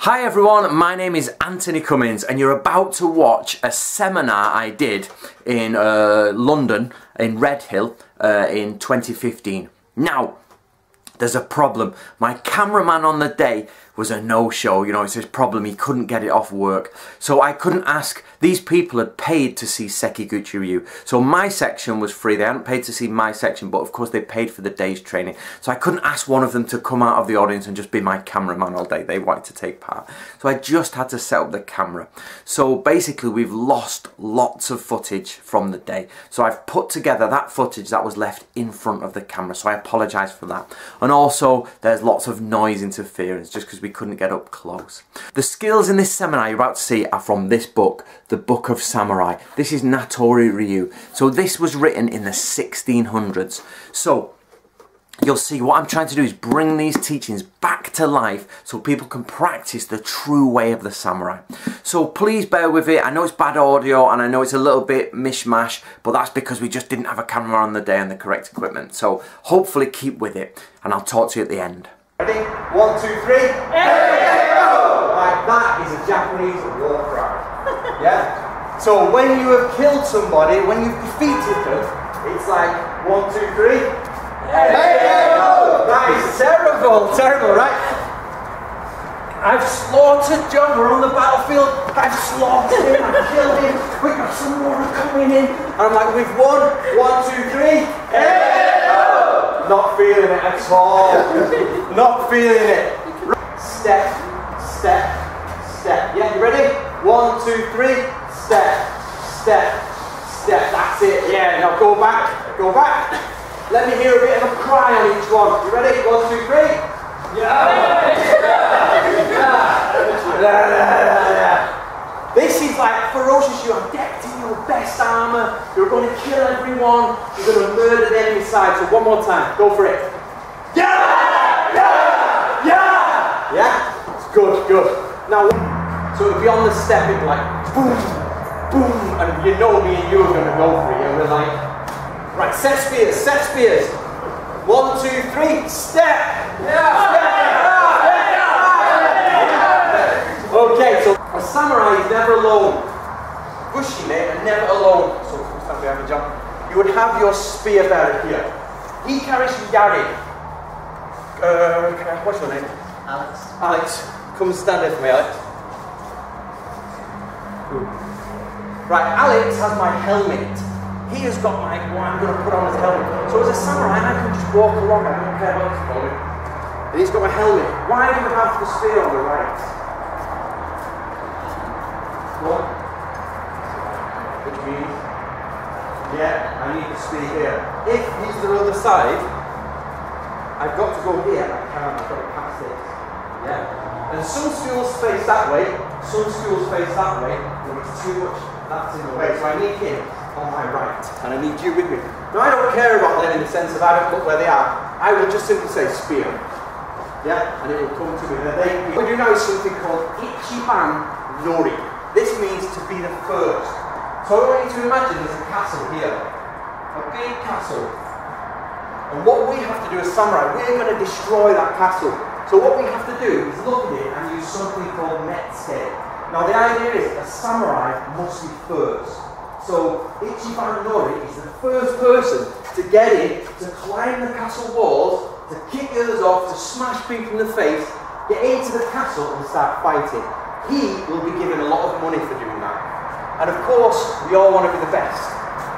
Hi everyone, my name is Antony Cummins and you're about to watch a seminar I did in London, in Redhill, in 2015. Now, there's a problem. My cameraman on the day was a no-show, you know, it's his problem, he couldn't get it off work. So I couldn't ask, these people had paid to see Sekiguchi Ryu. So my section was free, they hadn't paid to see my section, but of course they paid for the day's training. So I couldn't ask one of them to come out of the audience and just be my cameraman all day, they wanted to take part. So I just had to set up the camera. So basically we've lost lots of footage from the day. So I've put together that footage that was left in front of the camera, so I apologise for that. And also there's lots of noise interference just because we couldn't get up close. The skills in this seminar you're about to see are from this book, The Book of Samurai. This is Natori Ryu. So this was written in the 1600s. So you'll see what I'm trying to do is bring these teachings back to life so people can practice the true way of the samurai. So please bear with it. I know it's bad audio and I know it's a little bit mishmash, but that's because we just didn't have a camera on the day and the correct equipment. So hopefully keep with it and I'll talk to you at the end. Ready? 1, 2, 3. Hey, go! Right, that is a Japanese war cry. Yeah? So when you have killed somebody, when you've defeated them, it's like 1, 2, 3. Hey, go! That is terrible, terrible, right? I've slaughtered John, we're on the battlefield, I've slaughtered him, I've killed him, we've got some more coming in. And I'm like, we've won, 1, 2, 3. Hey! Not feeling it at all. Not feeling it. Step, step, step. Yeah, you ready? 1, 2, 3. Step, step, step. That's it. Yeah, now go back. Go back. Let me hear a bit of a cry on each one. You ready? 1, 2, 3. Yeah. This is like ferocious. You are decked in your best armour. You're going to kill everyone. You're going to murder the enemy side. So one more time. Go for it. Yeah! Yeah! Yeah! Yeah? It's good, good. Now, so it'll be on the step, it'll be like boom, boom, and you know me and you are going to go for it. And we're like, right, set spears, set spears. 1, 2, 3, step! Yeah! Step! Okay, so a samurai is never alone. Bushime are never alone. So stand behind me, John. You would have your spear bearer here. He carries yari. What's your name? Alex. Alex, come stand here for me, Alex. Right, Alex has my helmet. He has got my, what I'm going to put on his helmet. So as a samurai, I can just walk along. I don't care what it's called. And he's got my helmet. Why do you have the spear on the right? What? Which means, yeah, I need to spear here. If he's the other side, I've got to go here. I can't, I've got to pass this. Yeah? And some schools face that way, some schools face that way, but it's too much, that's in the way. So I need him on my right, and I need you with me. Now I don't care about them in the sense of I don't look where they are. I will just simply say spear. Yeah? And it will come to me. What we do now is something called Ichiban Nori. This means to be the first. So I want you to imagine there's a castle here. A big castle. And what we have to do as samurai, we're going to destroy that castle. So what we have to do is look at it and use something called metsuke. Now the idea is a samurai must be first. So Ichiban Nori is the first person to get in, to climb the castle walls, to kick the others off, to smash people in the face, get into the castle and start fighting. He will be given a lot of money for doing that. And of course, we all want to be the best.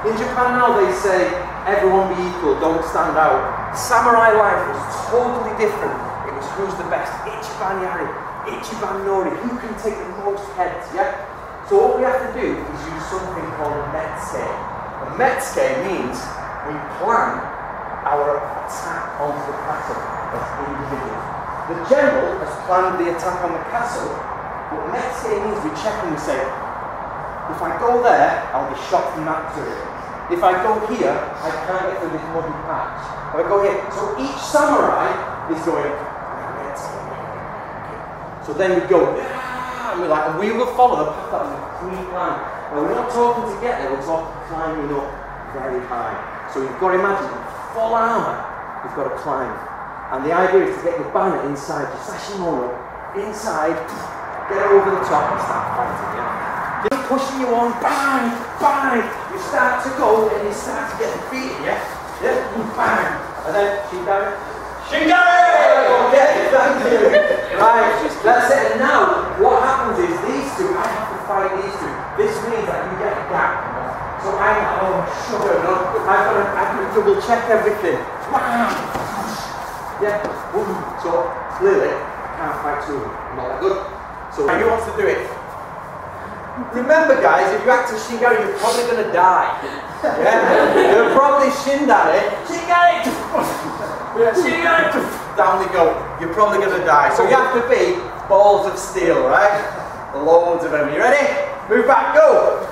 In Japan now they say, everyone be equal, don't stand out. Samurai life was totally different. It was who's the best. Ichiban Yari, Ichiban Nori, who can take the most heads, yeah? So what we have to do is use something called a metsuke. A metsuke means we plan our attack onto the castle as individuals. The general has planned the attack on the castle. What metsuke means we check and we say, if I go there, I'll be shot from that turret. If I go here, I can't get through this muddy patch. If I go here, so each samurai is going, so then we go, and we're like, and we will follow the path that we plan. Now we're not talking to get there, we're talking climbing up very high. So you've got to imagine, full armour, you've got to climb. And the idea is to get your banner inside your sashimono, inside, get over the top and start fighting, yeah? Keep pushing you on, bang, bang. You start to go and you start to get defeated, yeah? Yeah, bang. And then Shingari. Shingari! Okay, thank you. Right, that's it. And now, what happens is these two, I have to fight these two. This means that you get a gap. So I'm like, oh, sugar, no. I've got to double check everything. Bam! Yeah, boom. So clearly, I can't fight two of them. I'm not that good. So who wants to do it? Remember, guys, if you act as Shingari, you're probably going to die. Yeah? You're probably Shindari. Shingari! Shingari! Down they go. You're probably going to die. So you have to be balls of steel, right? Loads of them. You ready? Move back, go!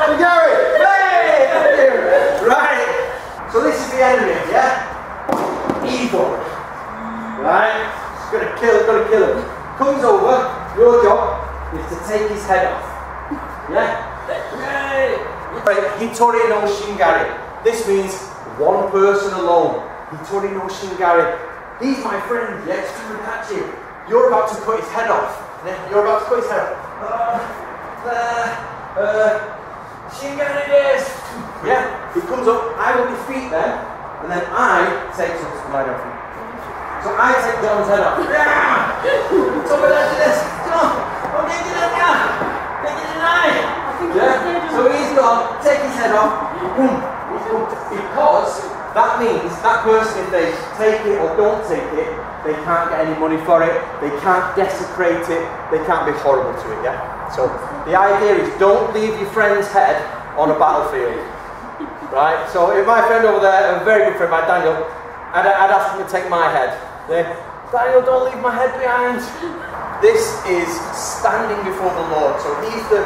Shingari! Hey! Thank you! Right. So this is the enemy, yeah? Evil. Right? Gonna kill him. Comes over, your job is to take his head off. Yeah? Right, Hitori no Shingari. This means one person alone. Hitori no Shingari. He's my friend, yeah, he's coming at you. You're about to cut his head off. Yeah? You're about to cut his head off. Shingari desu. Yeah? He comes up, I will defeat them, and then I take some light off him. So I take John's head off. Yeah! So we're going to do this. John! I'm going to do that now! Yeah? So he's gone, take his head off. Because that means that person, if they take it or don't take it, they can't get any money for it, they can't desecrate it, they can't be horrible to it, yeah? So the idea is don't leave your friend's head on a battlefield. Right? So if my friend over there, a very good friend, my Daniel, I'd ask him to take my head. Yeah. Daniel, don't leave my head behind. This is standing before the Lord. So he's the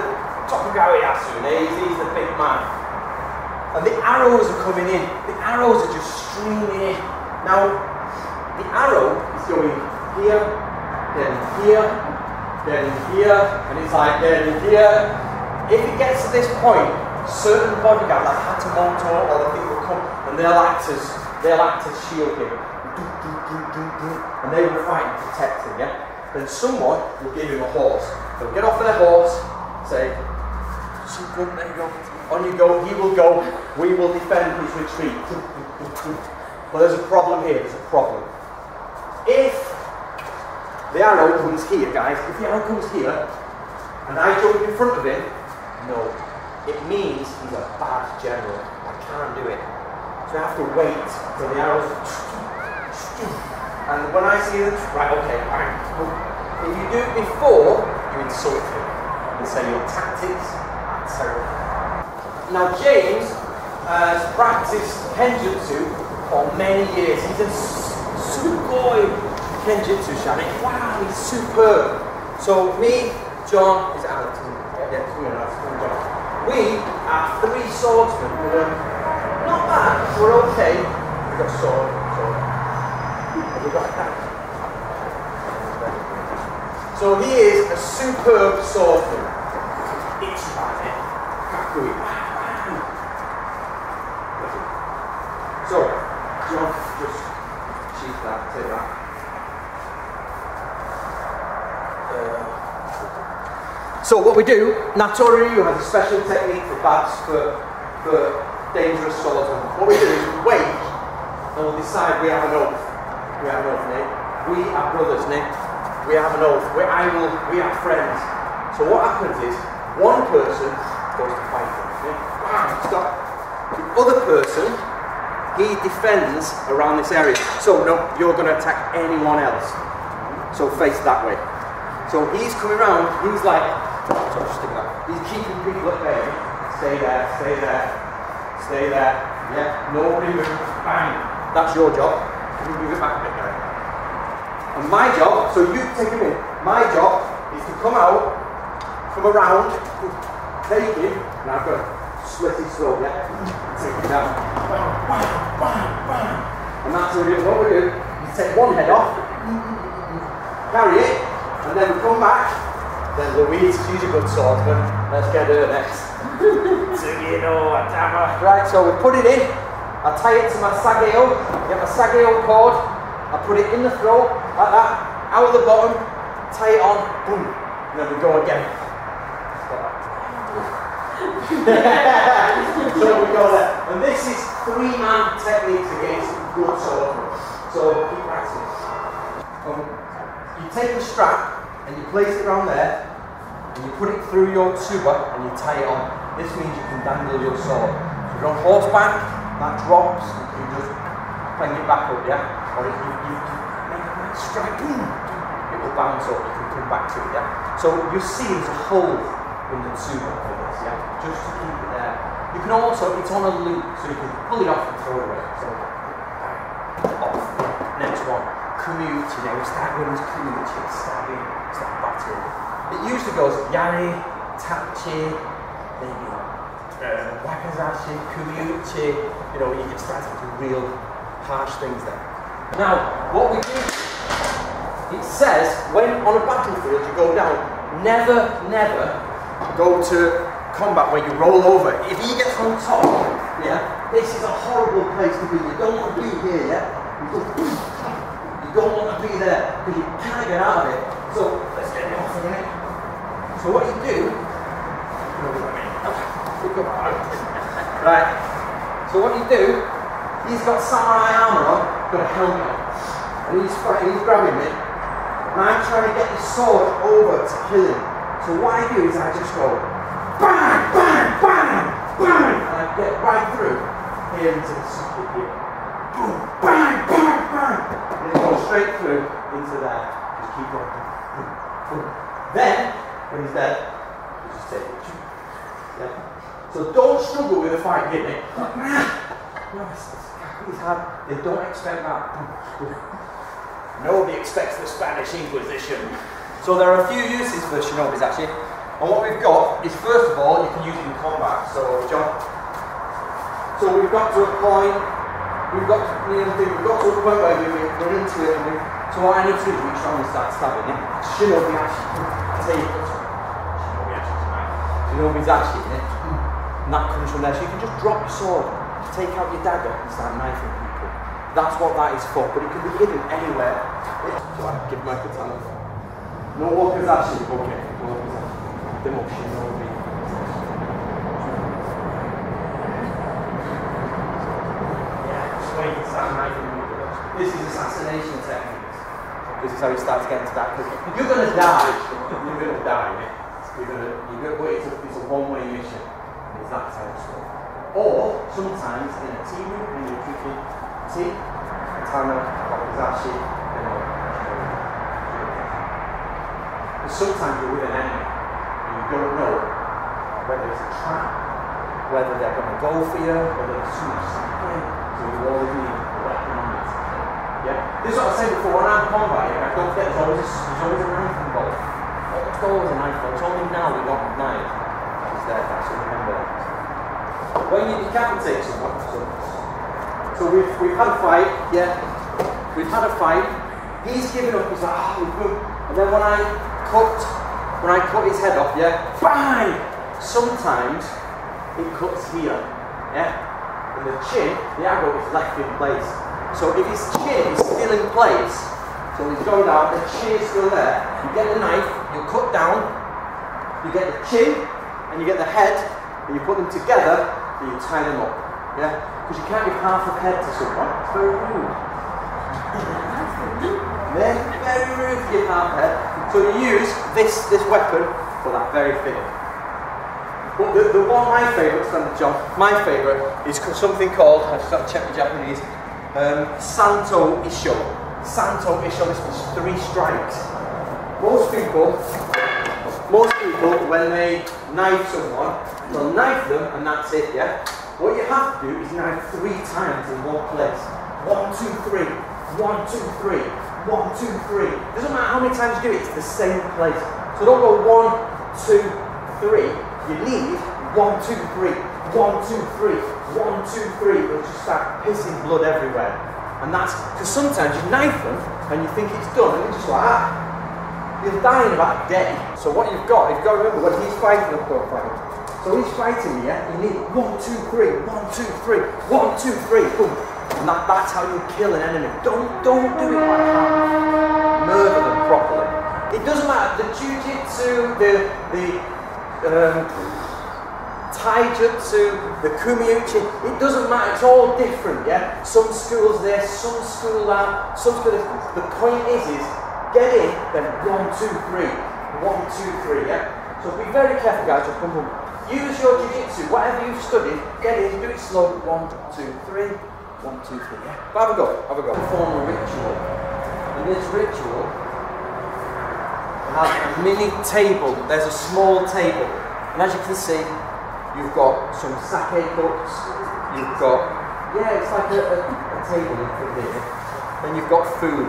Tokugawa Yasune, he's the big man. And the arrows are coming in. The arrows are just streaming in. Now, the arrow is going here, then here, then here, and it's like then here. If it gets to this point, certain bodyguards like Hatamoto or the people come and they'll act as shield him. And they will fight and protect him, yeah? Then someone will give him a horse. They'll get off their horse, say, there you go, on you go, he will go, we will defend his retreat. But there's a problem here, there's a problem. If the arrow comes here, guys, if the arrow comes here, and I jump in front of him, no. It means he's a bad general. I can't do it. So I have to wait till the arrows. And when I see them, right, okay, bang. If you do it before, you insult him and say your tactics are terrible. Now James has practiced Ninjutsu for many years. He's a sugoi Ninjutsu shaman. Wow, he's superb. So me, John, is Alex. Yeah, come on, John. We are three swordsmen. Not bad, we're okay. We've got sword. We've got that. So he is a superb swordsman. Ichiban, Kakui. So, John, just sheath that, take that. So what we do, Natori Ryu has a special technique for bats, for dangerous swordsmen. What we do is we wait and we'll decide we have an oath. We have an oath, Nick. We are brothers, Nick. We have an oath. We are friends. So what happens is, one person goes to fight him. Yeah? Stop. The other person, he defends around this area. So no, you're going to attack anyone else. So face that way. So he's coming around, he's like, he's keeping people at bay. Stay there, stay there, stay there. Yeah, nobody move. Bang. That's your job. You move it back a bit, guys. And my job, so you take him in, my job is to come out, come around, take him, and I've got to slit his throat, yeah? Take him down. Bang, bang, bang, bang. And that's what we do. You take one head off, carry it, and then we come back. Then Louise, she's a good swordsman. Let's get her next. Right, so we put it in. I tie it to my sageo. Get my sageo cord. I put it in the throat, like that, out of the bottom, tie it on, boom, and then we go again. So we go there. And this is 3-man techniques against good swordsmen. So keep practicing. You take the strap and you place it around there, and you put it through your tuba and you tie it on. This means you can dangle your sword. So if you're on horseback, that drops, you can just bang it back up, yeah? Or if you make a nice strike, it will bounce up, you can come back to it, yeah? So you see there's a hole in the tuba for this, yeah? Just to keep it there. You can also, it's on a loop, so you can pull it off and throw it away. So, off. Next one, Kumyuchi. Now we start with this Kumyuchi, stabbing, start battering. It usually goes Yari, Tachi, maybe Wakazashi, Kumyuchi, you know, you can start to do real harsh things there. Now, what we do, it says, when on a battlefield you go down, never go to combat where you roll over. If he gets on top, yeah, this is a horrible place to be. You don't want to be here, yeah? You don't want to be there, because you can't get out of it. So, let's get it off a minute. So what you do, right, so what you do, he's got samurai armour on, got a helmet on, and he's grabbing me, and I'm trying to get the sword over to kill him. So what I do is I just go, bang, bang, bang, bang, and I get right through here into the socket here. Boom, bang, bang, bang, and it goes straight through into there. Just keep going. Boom, boom. Then, when he's dead, you just take it. Yeah. So don't struggle with a fight, get it? No, it's hard. They don't expect that. Nobody expects the Spanish Inquisition. So there are a few uses for shinobis actually. And what we've got is, first of all, you can use it in combat. So, John. So we've got to a point. We've got to a point where we run into it. So what I need to do is reach down and start stabbing it. Shinobi actually take it. Shinobi's actually in it. And that comes from there. So you can just drop your sword, take out your dagger and start knifing people. That's what that is for. But it can be hidden anywhere. So I give my katana. No wakazashi. Okay. No wakazashi. Demo shinobi. This is assassination techniques. This is how you start to get into that. You're going to die. You're going to die. It's a one-way mission. It's that type of stuff. Or sometimes in a team room, when you're kicking team, katana, wakazashi, and sometimes you're with an enemy and you don't know whether it's a trap, whether they're going to go for you, whether there's too much something. So you always need a weapon on it. Yeah? This is what I said before, when I'm combat, I don't forget there's always a knife involved. There's always a knife involved. It's only now we don't have knives. That is there, so remember that. When you decapitate someone, so we've had a fight, yeah? We've had a fight. He's given up, he's like, oh, we're good. And then when I cut his head off, yeah? Bang! Sometimes it cuts here, yeah? And the chin, the ago is left in place. So if his chin is still in place, so he's going down, the chin is still there, you get the knife, you cut down, you get the chin, and you get the head, and you put them together, and you tie them up. Yeah? Because you can't give half a head to someone, it's very rude. Very rude to give half a head. So you use this weapon for that very thing. But the one my favourite, John, my favourite is something called, I just have to check the Japanese, Santo Isho. Santo Isho, this was 3 strikes. Most people, when they knife someone, they'll knife them and that's it, yeah? What you have to do is knife 3 times in one place. 1, 2, 3, 1, 2, 3, 1, 2, 3. Doesn't matter how many times you do it, it's the same place. So don't go 1, 2, 3. You need 1, 2, 3, 1, 2, 3, 1, 2, 3. It'll just start pissing blood everywhere. And that's because sometimes you knife them and you think it's done, and you're just like, you'll die in about a day. So what you've got to remember when he's fighting, so he's fighting me, yeah? You need 1, 2, 3, 1, 2, 3, 1, 2, 3, boom. And that's how you kill an enemy. Don't do it like that. Murder them properly. It doesn't matter. The Jiu-Jitsu, the Taijutsu, the Kumiuchi, it doesn't matter. It's all different, yeah? Some schools this, some school that, some school this. The point is get in, then 1, 2, 3. 1, 2, 3, yeah? So be very careful, guys. Just boom, boom. Use your Jiu-Jitsu, whatever you've studied, get in, do it slow. 1, 2, 3. 1, 2, 3, yeah? But have a go, have a go. Perform a ritual. In this ritual, you have a mini table. There's a small table. And as you can see, you've got some sake cups, you've got, yeah, it's like a table in front here. Then you've got food.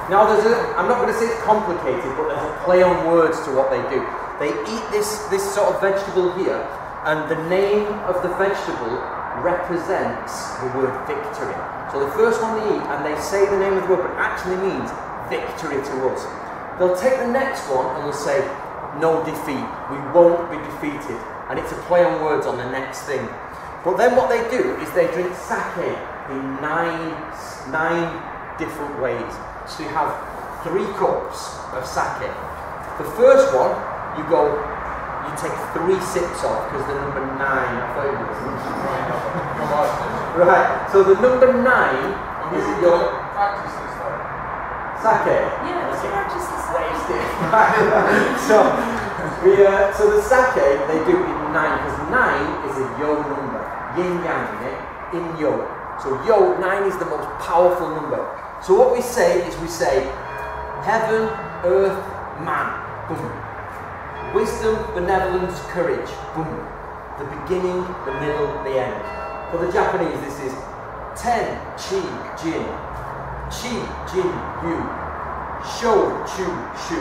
Now I'm not going to say it's complicated, but there's a play on words to what they do. They eat this sort of vegetable here, and the name of the vegetable represents the word victory. So the first one they eat, and they say the name of the word, but actually means victory to us. They'll take the next one and they'll say, no defeat, we won't be defeated. And it's a play on words on the next thing. But then what they do is they drink sake in nine different ways. So you have 3 cups of sake. The first one, you take 3 sips off, because the number 9, I thought it was. Right, so the number 9 is your practice this though. Sake. Yeah, let's practice the sake. So the sake, they do it in 9, because 9 is a yo number. Yin yang, in yo. So yo, 9 is the most powerful number. So what we say is heaven, earth, man. Boom. Wisdom, benevolence, courage. Boom. The beginning, the middle, the end. For the Japanese, this is Ten, Chi, Jin. Chi, Jin, Yu. Shou, Chu, Shu.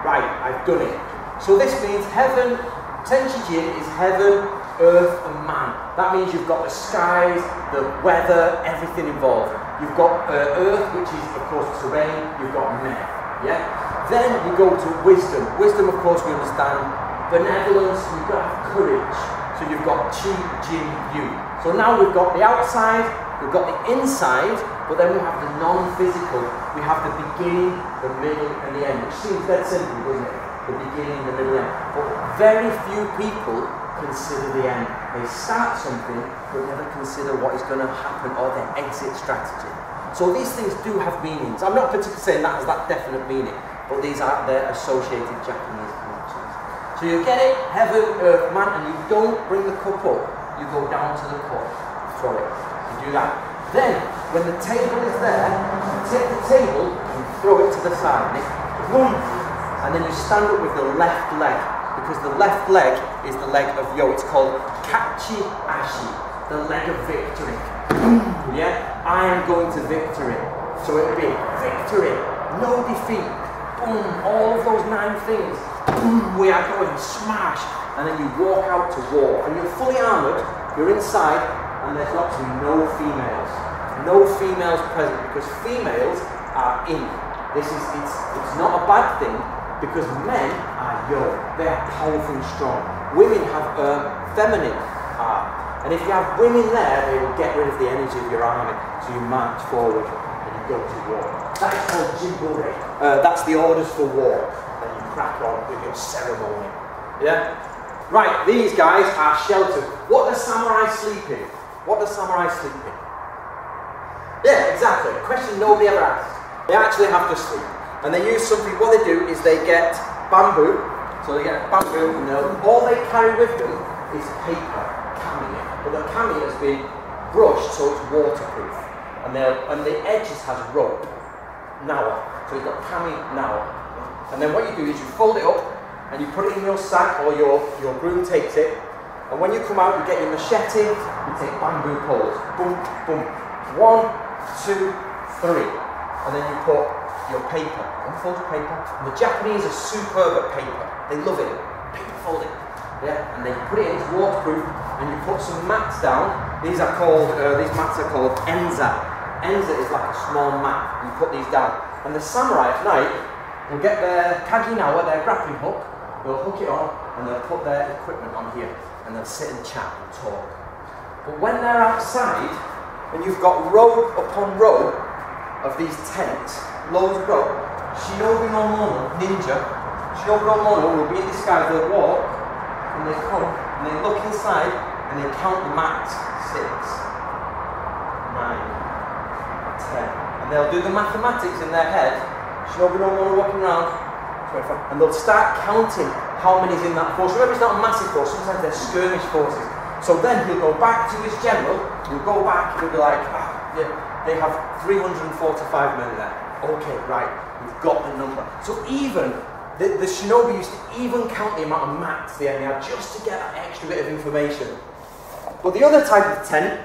Right, I've done it. So this means heaven, Ten Chi Jin is heaven, earth and man. That means you've got the skies, the weather, everything involved. You've got earth, which is of course terrain, you've got men. Yeah? Then you go to wisdom. Wisdom, of course, we understand. Benevolence, you've got to have courage. So you've got Chi, Jin, Yu. So now we've got the outside, we've got the inside, but then we have the non-physical. We have the beginning, the middle, and the end, which seems dead simple, doesn't it? The beginning, the middle, and end. But very few people consider the end. They start something, but never consider what is going to happen or their exit strategy. So these things do have meanings. I'm not particularly saying that has that definite meaning, but these are their associated Japanese connections. So you get it, heaven, earth, man, and you don't bring the cup up, you go down to the cup, throw it, you do that. Then, when the table is there, you take the table and throw it to the side, and then you stand up with the left leg, because the left leg is the leg of yo. It's called Kachi Ashi, the leg of victory. Yeah, I am going to victory. So it'll be victory, no defeat, boom, all of those 9 things. Boom, we are going smash, and then you walk out to war, and you're fully armoured, you're inside, and there's got to be no females. No females present, because females are in. It's not a bad thing, because men are young, they are powerful and strong. Women have feminine art, and if you have women there, they will get rid of the energy of your army, so you march forward and you go to war. That is called Jimbore. That's the orders for war. And you crack on with your ceremony. Yeah? Right, these guys are sheltered. What does samurai sleep in? What does samurai sleep in? Yeah, exactly. A question nobody ever asks. They actually have to sleep. And they use something, what they do is they get bamboo. So they get bamboo, and all they carry with them is paper, kami. But the kami has been brushed so it's waterproof. And the edges has rope. Nawa. So you've got kami, nawa. And then what you do is you fold it up and you put it in your sack, or your groom takes it. And when you come out, you get your machete, you take bamboo poles. Boom, boom. 1, 2, 3. And then you put your paper, unfold paper. And the Japanese are superb at paper. They love it. Paper folding. Yeah, and then you put it into waterproof, and you put some mats down. These mats are called enza. Enza is like a small mat. You put these down. And the samurai at night will get their kaginawa, their grappling hook, they'll hook it on, and they'll put their equipment on here, and they'll sit and chat and talk. But when they're outside, and you've got row upon row of these tents, loads of row. Shinobi no Mono, ninja, Shinobi no Mono will be in disguise. They'll walk, and they come, and they look inside, and they count the mats. 6, 9, 10. And they'll do the mathematics in their head. Shinobi no Mono walking around, 25, and they'll start counting how many's in that force. Remember, it's not a massive force, sometimes they're skirmish forces. So then he'll go back to his general, he'll go back, he'll be like, yeah, they have 345 men there. Okay, right, we've got the number. So even, the shinobi used to even count the amount of mats the enemy had just to get that extra bit of information. But the other type of tent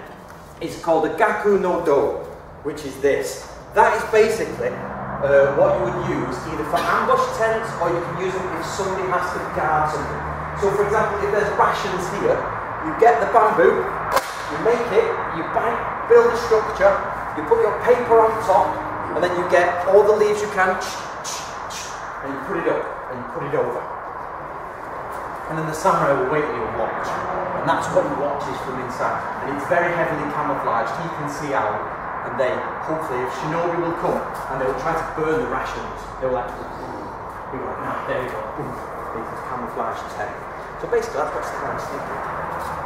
is called a gaku no do, which is this. That is basically what you would use either for ambush tents, or you can use them if somebody has to guard something. So for example, if there's rations here, you get the bamboo, you make it, you build a structure, you put your paper on top, and then you get all the leaves you can, and you put it up, and you put it over. And then the samurai will wait and you'll watch. And that's what he watches from inside. And it's very heavily camouflaged, he can see out. And they, hopefully, if shinobi will come, and they will try to burn the rations, they will like, be like, nah, there you go, boom, it's a camouflage tent. So basically, that's what samurai's thinking.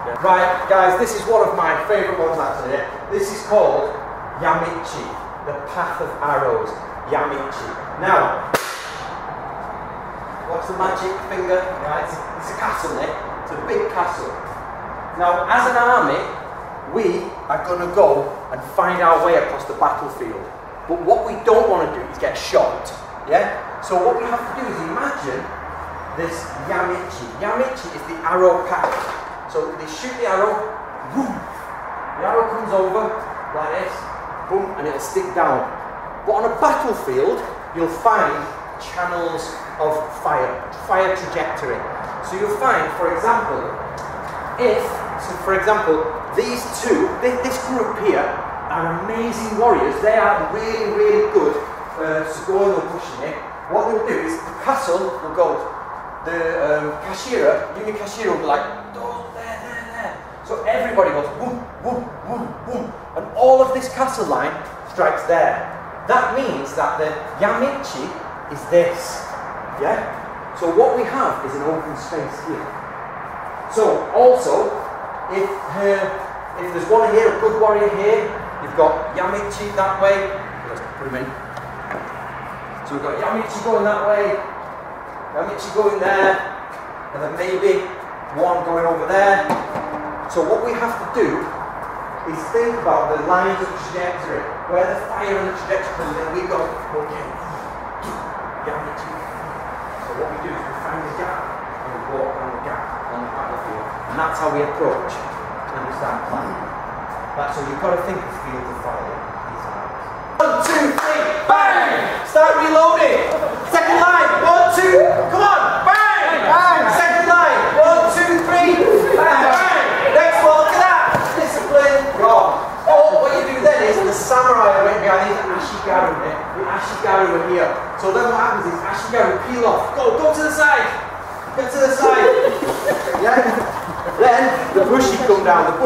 Yeah. Right, guys, this is one of my favourite ones actually. This is called Yamichi, the path of arrows. Yamichi. Now, what's the magic finger? Right, it's a castle, eh? It's a big castle. Now, as an army, we are going to go and find our way across the battlefield. But what we don't want to do is get shot. Yeah? So what we have to do is imagine this Yamichi. Yamichi is the arrow path. So they shoot the arrow, boom. The arrow comes over like this, boom, and it'll stick down. But on a battlefield, you'll find channels of fire trajectory. So you'll find, for example, these two, this group here are amazing warriors. They are really, really good going and pushing it. What they'll do is, the castle will go, the Yumi Kashira will be like, oh, there. So everybody goes, boom, boom, boom, boom. And all of this castle line strikes there. That means that the Yamichi is this. Yeah? So what we have is an open space here. So also, if there's one here, a good warrior here, you've got Yamichi that way. Let's put him in. So we've got Yamichi going that way, Yamichi going there, and then maybe one going over there. So what we have to do is think about the lines of trajectory, where the fire and the trajectory comes in. We go, okay, Yamichi. So what we do is we find the gap, and we walk down the gap on the battlefield. And that's how we approach, and we start planning. So you've got to think of field of fire. 1, 2, 3, bang! Start reloading. Second line, 1, 2, come on, bang! Bang! Second line, 1, 2, 3, bang! Bang! Next one, look at that! Discipline, wrong. Oh, what you do then is the samurai are right behind these ashigaru. The ashigaru are here. So then what happens is ashigaru peel off. Go to the side. Get to the side. Yeah. Then the bushy come down.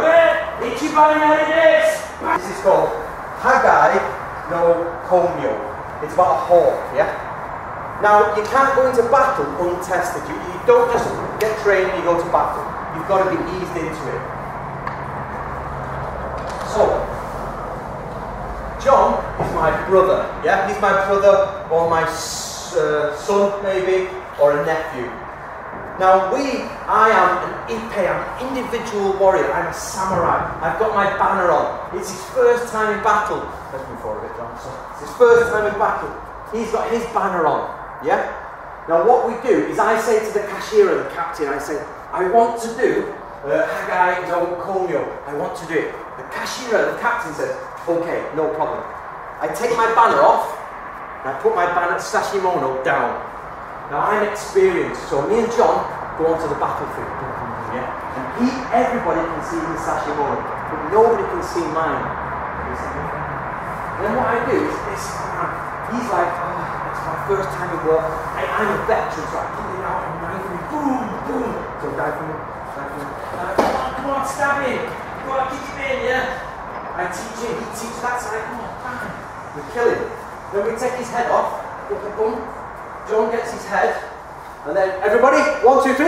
Where? Ichiban yari desu. This is called Hagai no Komyo. It's about a hawk, yeah? Now, you can't go into battle untested. You don't just get trained and you go to battle. You've got to be eased into it. So, John is my brother, yeah? He's my brother, or my son, maybe, or a nephew. Now I am an ippei, I'm an individual warrior, I'm a samurai. I've got my banner on. It's his first time in battle. Let's move forward a bit, John. So it's his first time in battle. He's got his banner on, yeah? Now what we do is I say to the Kashira, the captain, I say, I want to do Hagai no Komyo. I want to do it. The Kashira, the captain says, okay, no problem. I take my banner off, and I put my banner Sashimono down. Now I'm experienced, so me and John go onto the battlefield, yeah? And everybody can see his sashimono, but nobody can see mine. And then what I do is this, he's like, oh, it's my first time in war. I'm a veteran, so I pull it out and knife him, boom, boom. So dive him, come on, stab him. Go on, kick him in, yeah? I teach him, he teaches that side, come on, bang. We kill him. Then we take his head off, boom, boom, boom. John gets his head, and then everybody, 1, 2, 3.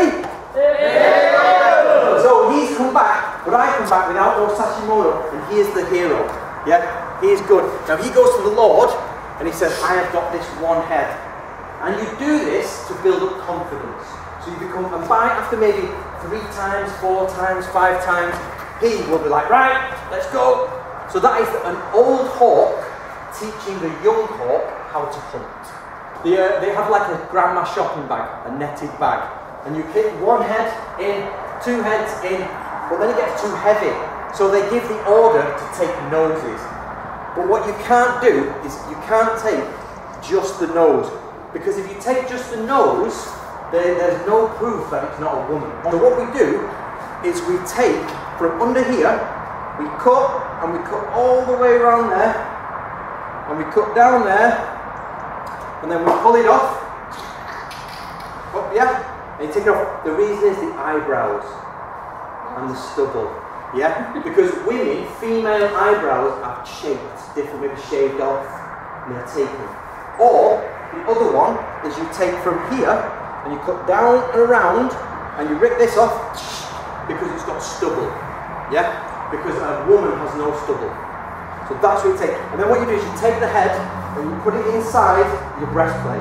Yeah. So he's come back, but I come back without no Sashimoto, and he is the hero. Yeah, he is good. Now he goes to the Lord, and he says, I have got this one head. And you do this to build up confidence. So you become, and by after maybe 3 times, 4 times, 5 times, he will be like, right, let's go. So that is an old hawk teaching the young hawk how to hunt. They have like a grandma shopping bag, a netted bag. And you kick 1 head in, 2 heads in, but then it gets too heavy. So they give the order to take noses. But what you can't do is you can't take just the nose. Because if you take just the nose, there's no proof that it's not a woman. So what we do is we take from under here, we cut, and we cut all the way around there, and we cut down there, and then we pull it off. Up, yeah? And you take it off. The reason is the eyebrows and the stubble. Yeah? Because women, female eyebrows are shaped different, maybe shaved off, and they're taken. Or the other one is you take from here and you cut down and around and you rip this off because it's got stubble. Yeah? Because a woman has no stubble. So that's what you take. And then what you do is you take the head and you put it inside your breastplate.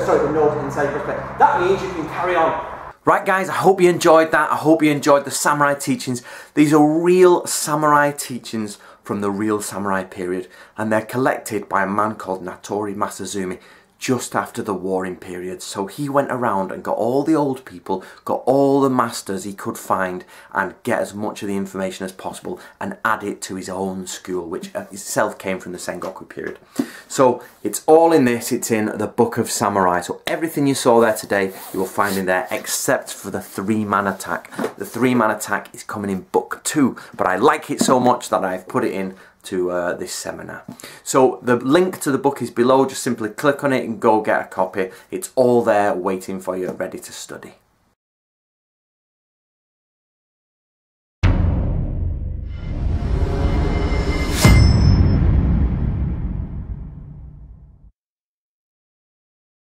Sorry, the nose inside your breastplate. That means you can carry on. Right guys, I hope you enjoyed that. I hope you enjoyed the samurai teachings. These are real samurai teachings from the real samurai period, and they're collected by a man called Natori Masazumi just after the warring period. So he went around and got all the old people, got all the masters he could find, and get as much of the information as possible and add it to his own school, which itself came from the Sengoku period. So it's all in this, it's in the Book of Samurai. So everything you saw there today, you will find in there except for the 3-man attack. The 3-man attack is coming in Book 2, but I like it so much that I've put it in to this seminar. So the link to the book is below. Just simply click on it and go get a copy. It's all there waiting for you, ready to study.